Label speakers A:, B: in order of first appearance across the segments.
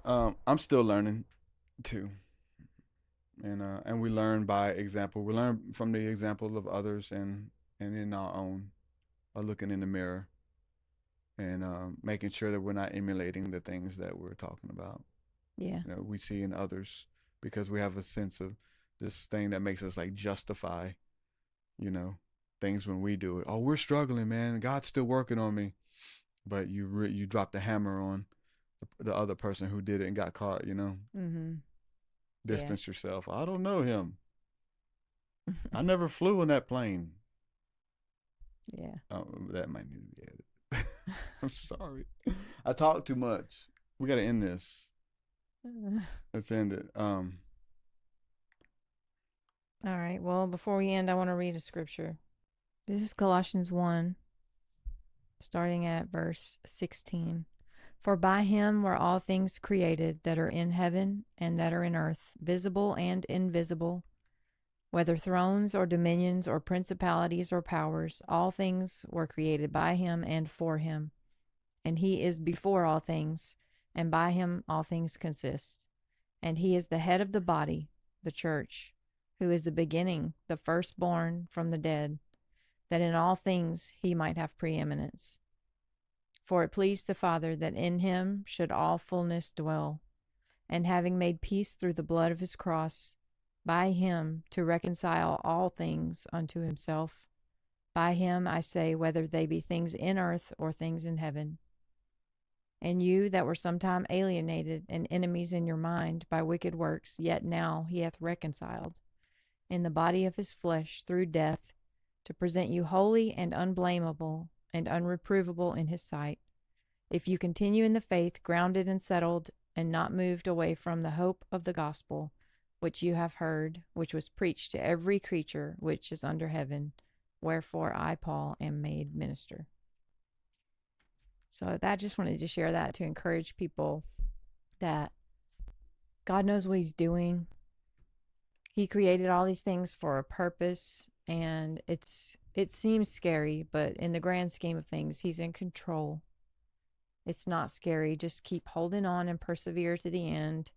A: I'm still learning too, and we learn by example. We learn from the example of others, and in our own, looking in the mirror and making sure that we're not emulating the things that we're talking about.
B: Yeah.
A: We see in others because we have a sense of this thing that makes us like justify, you know, things when we do it. Oh, we're struggling, man. God's still working on me, but you drop the hammer on the other person who did it and got caught.
B: Mm-hmm. Yeah.
A: Distance yourself. I don't know him. I never flew in that plane.
B: Yeah.
A: Oh, that might need to be edited. I'm sorry. I talk too much. We got to end this. Let's end it.
B: All right. Well, before we end, I want to read a scripture. This is Colossians 1, starting at verse 16. For by him were all things created that are in heaven and that are in earth, visible and invisible, whether thrones or dominions or principalities or powers, all things were created by him and for him. And he is before all things, and by him all things consist. And he is the head of the body, the church, who is the beginning, the firstborn from the dead, that in all things he might have preeminence. For it pleased the Father that in him should all fullness dwell, and having made peace through the blood of his cross, by him to reconcile all things unto himself. By him, I say, whether they be things in earth or things in heaven. And you that were sometime alienated and enemies in your mind by wicked works, yet now he hath reconciled in the body of his flesh through death, to present you holy and unblameable and unreprovable in his sight, if you continue in the faith, grounded and settled, and not moved away from the hope of the gospel, which you have heard, which was preached to every creature which is under heaven, wherefore I, Paul, am made minister. So I just wanted to share that to encourage people that God knows what he's doing. He created all these things for a purpose, and it seems scary, but in the grand scheme of things, he's in control. It's not scary. Just keep holding on and persevere to the end.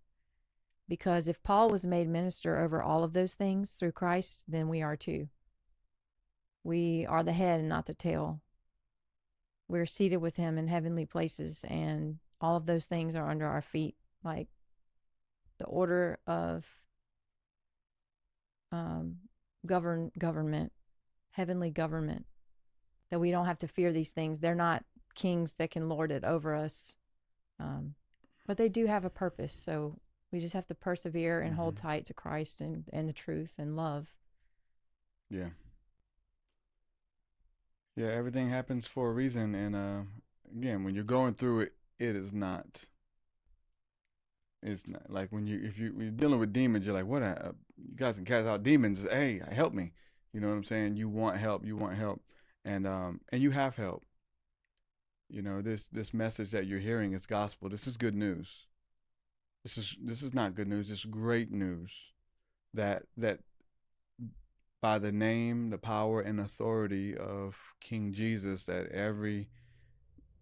B: Because if Paul was made minister over all of those things through Christ, then we are too. We are the head and not the tail. We're seated with him in heavenly places, and all of those things are under our feet, like the order of government, heavenly government, that we don't have to fear these things. They're not kings that can lord it over us, but they do have a purpose. So we just have to persevere and hold tight to Christ and the truth and love.
A: Yeah. Yeah, everything happens for a reason, and again, when you're going through it, it is not. It's not like when you're dealing with demons, you're like, what? You guys can cast out demons. Hey, help me. You know what I'm saying? You want help. You want help, and you have help. This message that you're hearing is gospel. This is good news. This is not good news. It's great news that by the name, the power, and authority of King Jesus, that every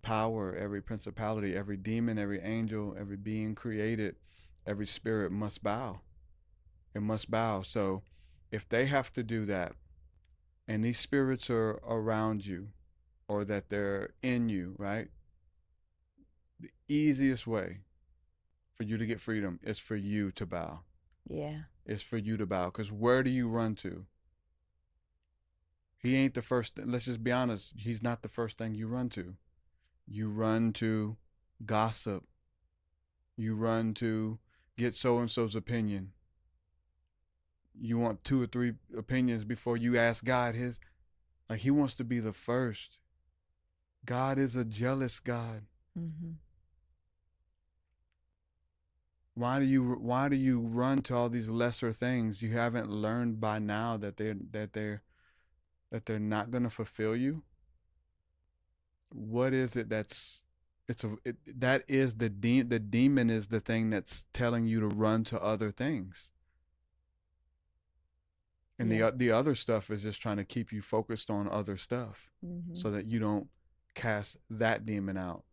A: power, every principality, every demon, every angel, every being created, every spirit must bow. It must bow. So if they have to do that, and these spirits are around you, or that they're in you, right? The easiest way for you to get freedom is for you to bow.
B: Yeah.
A: It's for you to bow. Because where do you run to? He ain't the first. Let's just be honest. He's not the first thing you run to. You run to gossip. You run to get so and so's opinion. You want 2 or 3 opinions before you ask God his. Like, he wants to be the first. God is a jealous God.
B: Mm-hmm.
A: Why do you run to all these lesser things? You haven't learned by now that they're not going to fulfill you. What is it that is the demon is the thing that's telling you to run to other things. And
B: Yeah.
A: the other stuff is just trying to keep you focused on other stuff,
B: Mm-hmm.
A: so that you don't cast that demon out.